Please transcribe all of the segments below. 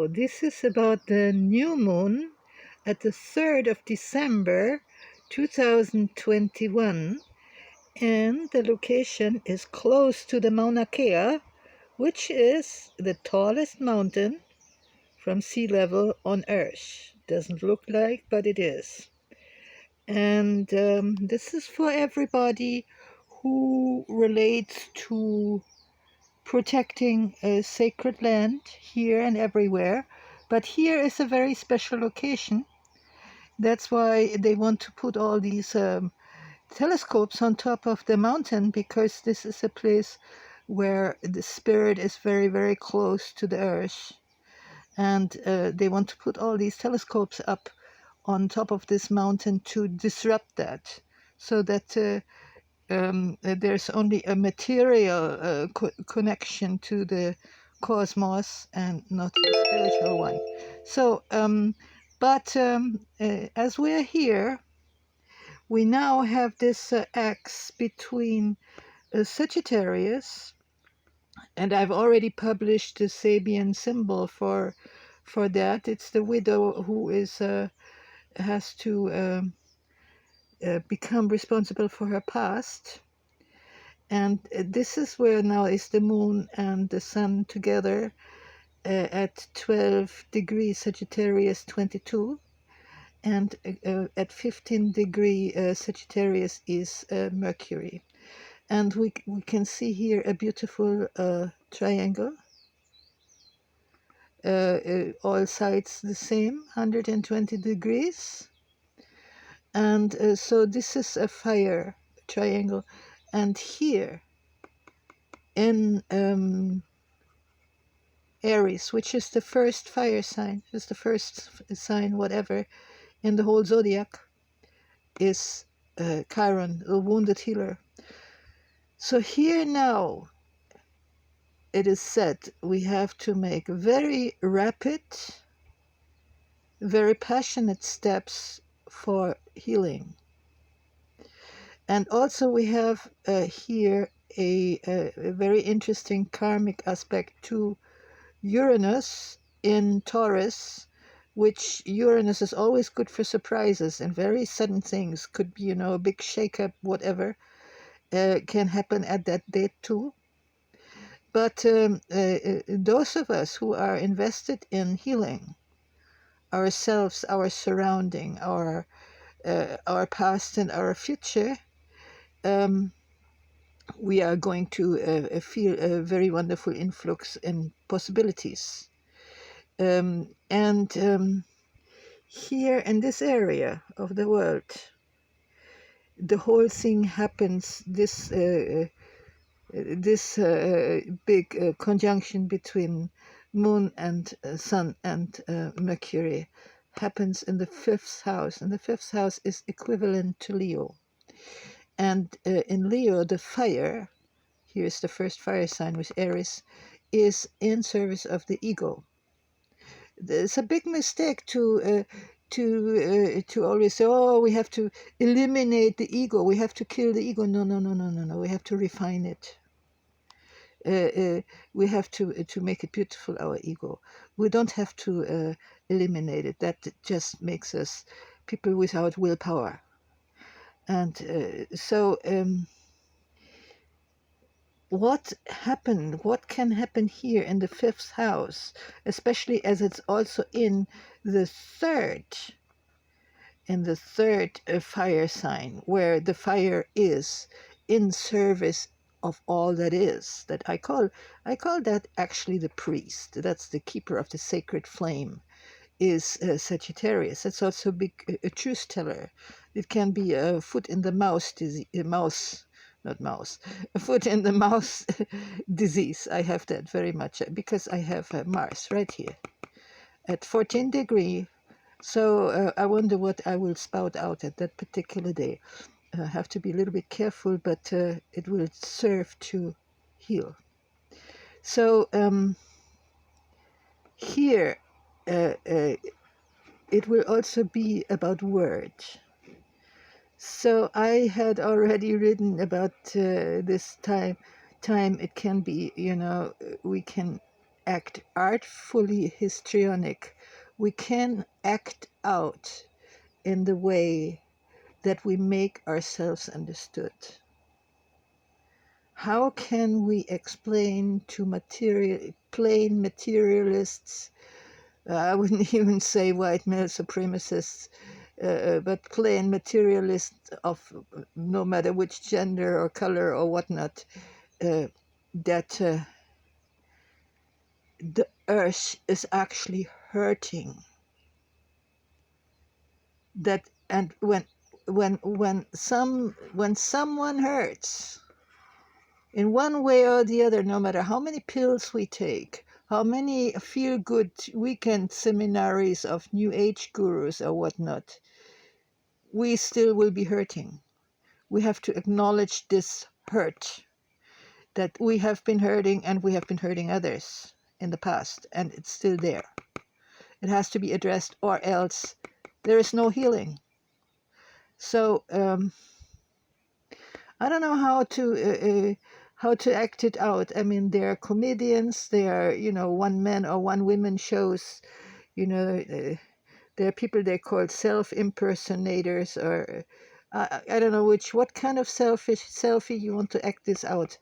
So this is about the new moon at the 3rd of December 2021, and the location is close to the Mauna Kea, which is the tallest mountain from sea level on Earth. Doesn't look like, but it is. And this is for everybody who relates to protecting a sacred land here and everywhere. But here is a very special location. That's why they want to put all these telescopes on top of the mountain, because this is a place where the spirit is very, very close to the earth. And they want to put all these telescopes up on top of this mountain to disrupt that, so that there's only a material connection to the cosmos and not a spiritual one. So, as we're here, we now have this axe between Sagittarius, and I've already published the Sabian symbol for that. It's the widow who has to become responsible for her past. And this is where now is the moon and the sun together at 12 degrees Sagittarius 22, and at 15 degree Sagittarius is Mercury. And we can see here a beautiful triangle, all sides the same, 120 degrees. And so this is a fire triangle. And here in Aries, which is the first fire sign, is the first sign, whatever, in the whole zodiac, is Chiron, the wounded healer. So here now, it is said we have to make very rapid, very passionate steps for healing. And also we have here a very interesting karmic aspect to Uranus in Taurus, which Uranus is always good for surprises and very sudden things. Could be, a big shakeup, whatever, can happen at that date too. But those of us who are invested in healing ourselves, our surrounding, our past and our future, we are going to feel a very wonderful influx in possibilities. Here in this area of the world, the whole thing happens, this big conjunction between moon and sun and Mercury happens in the 5th house, and the 5th house is equivalent to Leo. And in Leo, the fire, here's the first fire sign with Aries, is in service of the ego. It's a big mistake to always say, oh, we have to eliminate the ego, we have to kill the ego. No, we have to refine it. We have to make it beautiful, our ego. We don't have to eliminate it. That just makes us people without willpower. And so what can happen here in the 5th house, especially as it's also in the third fire sign, where the fire is in service of all that is, that I call that actually the priest. That's the keeper of the sacred flame, is Sagittarius. That's also a truth teller. It can be a foot in the mouth a foot in the mouth disease. I have that very much because I have Mars right here at 14 degree. So I wonder what I will spout out at that particular day. I have to be a little bit careful, but it will serve to heal. So here it will also be about words. So I had already written about this time. It can be, we can act artfully histrionic. We can act out in the way that we make ourselves understood. How can we explain to plain materialists, I wouldn't even say white male supremacists, but plain materialists of no matter which gender or color or whatnot, that the earth is actually hurting. That and when someone hurts in one way or the other, no matter how many pills we take, how many feel-good weekend seminaries of New Age gurus or whatnot, we still will be hurting. We have to acknowledge this hurt, that we have been hurting and we have been hurting others in the past, and it's still there. It has to be addressed, or else there is no healing. So I don't know how to act it out. I mean, there are comedians, there are one man or one woman shows. There are people they call self impersonators, or I don't know what kind of selfie you want to act this out,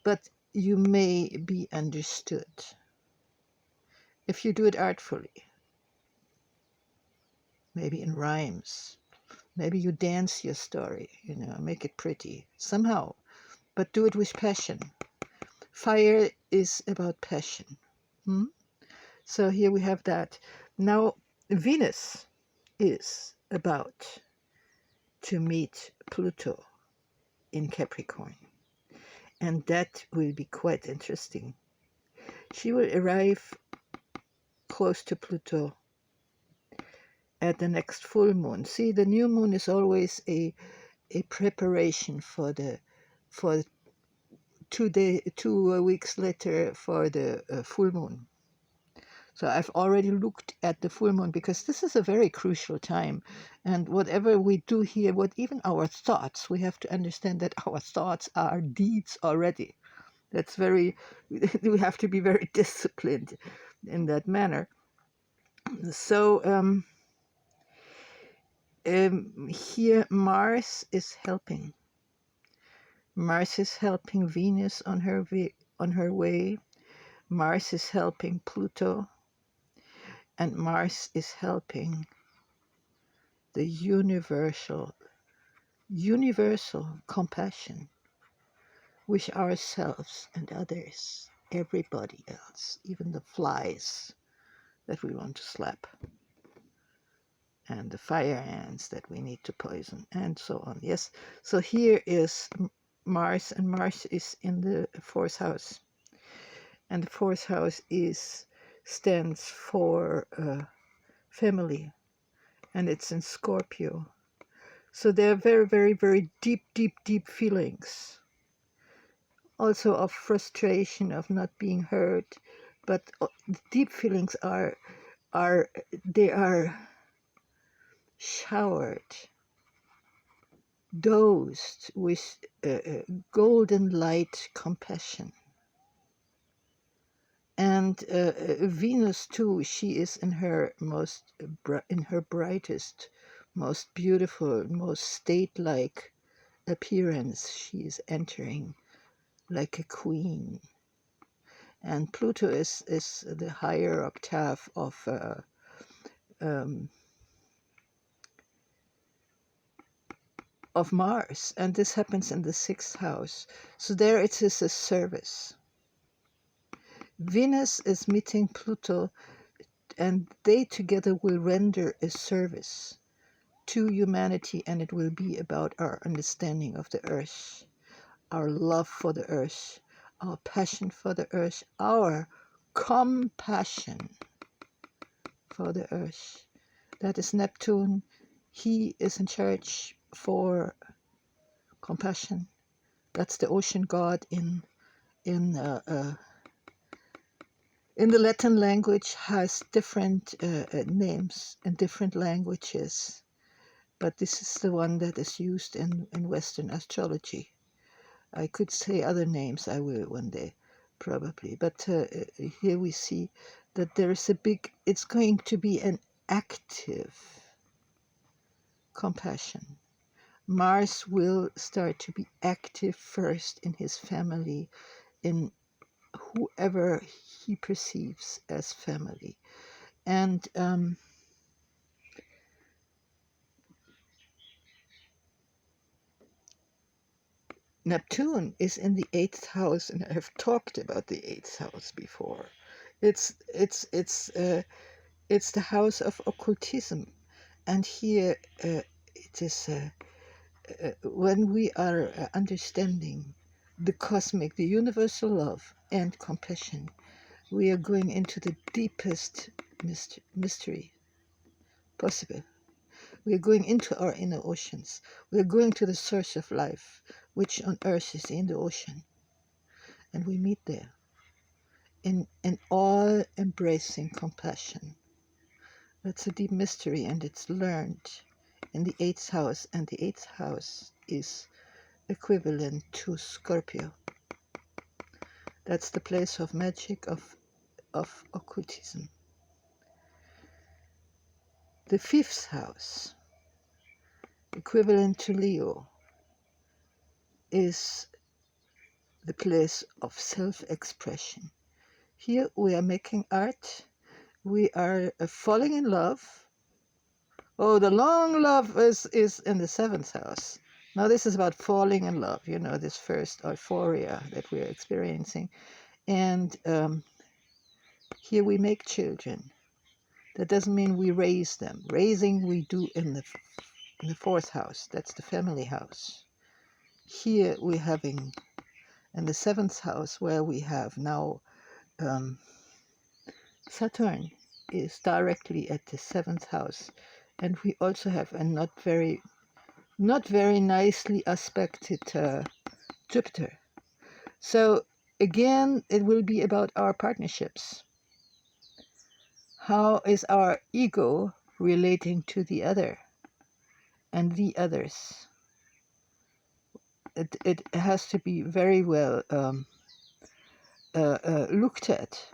but you may be understood if you do it artfully. Maybe in rhymes. Maybe you dance your story, make it pretty somehow, but do it with passion. Fire is about passion. So here we have that. Now, Venus is about to meet Pluto in Capricorn, and that will be quite interesting. She will arrive close to Pluto at the next full moon. See, the new moon is always a preparation for 2 weeks later for the full moon. So I've already looked at the full moon, because this is a very crucial time. And whatever we do here, even our thoughts, we have to understand that our thoughts are deeds already. That's we have to be very disciplined in that manner. So here Mars is helping. Mars is helping Venus on her way. Mars is helping Pluto. And Mars is helping the universal compassion with ourselves and others, everybody else, even the flies that we want to slap, and the fire ants that we need to poison, and so on. Yes, so here is Mars, and Mars is in the 4th house, and the 4th house stands for family, and it's in Scorpio. So there are very, very, very deep feelings, also of frustration, of not being heard, but the deep feelings are showered, dosed with golden light compassion. And Venus too, she is in her brightest, most beautiful, most state-like appearance. She is entering like a queen. And Pluto is the higher octave of Mars, and this happens in the 6th house. So there it is a service. Venus is meeting Pluto, and they together will render a service to humanity, and it will be about our understanding of the earth, our love for the earth, our passion for the earth, our compassion for the earth. That is Neptune. He is in charge for compassion. That's the ocean god in the Latin language, has different names in different languages, but this is the one that is used in Western astrology. I could say other names, I will one day, probably. But here we see that there is a big, it's going to be an active compassion. Mars will start to be active first in his family, in whoever he perceives as family. And Neptune is in the eighth house, and I've talked about the eighth house before. It's the house of occultism, and here it is when we are understanding the cosmic, the universal love and compassion, we are going into the deepest mystery possible. We are going into our inner oceans. We are going to the source of life, which on earth is in the ocean. And we meet there in an all-embracing compassion. That's a deep mystery, and it's learned in the eighth house, and the eighth house is equivalent to Scorpio. That's the place of magic, of occultism. The fifth house, equivalent to Leo, is the place of self-expression. Here we are making art, we are falling in love. Oh, the long love is in the seventh house. Now this is about falling in love, you know, this first euphoria that we are experiencing. And here we make children. That doesn't mean we raise them. Raising we do in the fourth house. That's the family house. Here we're having in the seventh house, where we have now Saturn is directly at the seventh house, and we also have a not very nicely aspected Jupiter. So again, it will be about our partnerships. How is our ego relating to the other and the others? It has to be very well looked at,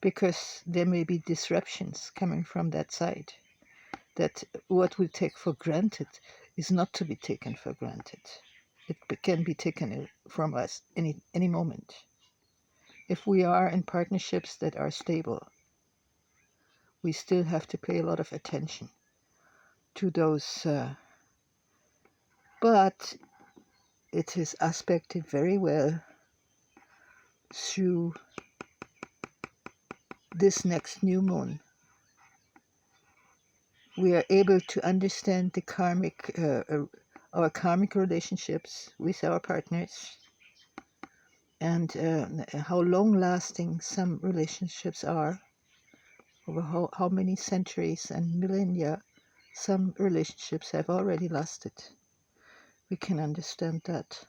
because there may be disruptions coming from that side. That what we take for granted is not to be taken for granted. It can be taken from us any moment. If we are in partnerships that are stable, we still have to pay a lot of attention to those, but it is aspected very well through this next new moon. We are able to understand the karmic, our karmic relationships with our partners, and how long-lasting some relationships are. Over how many centuries and millennia some relationships have already lasted. We can understand that.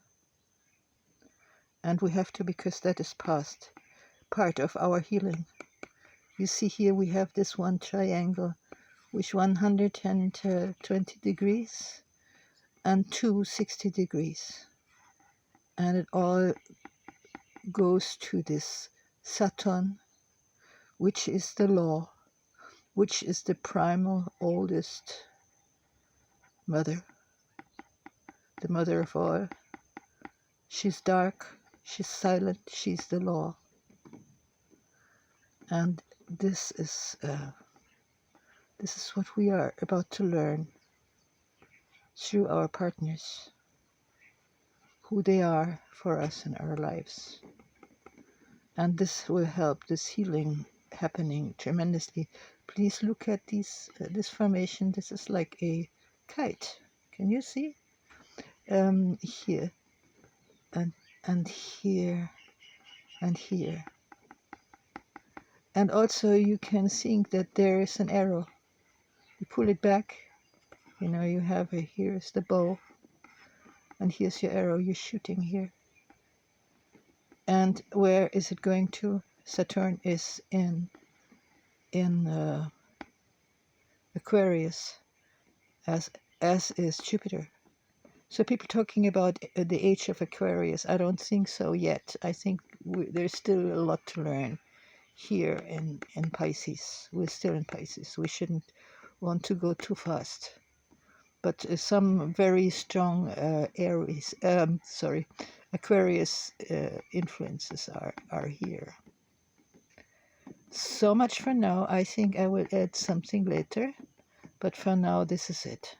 And we have to, because that is part of our healing. You see here we have this one triangle with 120 degrees and 260 degrees. And it all goes to this Saturn, which is the law, which is the primal oldest mother, the mother of all. She's dark, she's silent, she's the law. And this is what we are about to learn through our partners, who they are for us in our lives. And this will help this healing happening tremendously. Please look at this formation. This is like a kite. Can you see? Here and here and here. And also you can see that there is an arrow. You pull it back, you know, you have here's the bow, and here's your arrow, you're shooting here. And where is it going to? Saturn is in Aquarius, as is Jupiter. So people talking about the age of Aquarius, I don't think so yet. I think there's still a lot to learn here in Pisces. We're still in Pisces. We shouldn't want to go too fast. But some very strong Aquarius influences are here. So much for now. I think I will add something later, but for now this is it.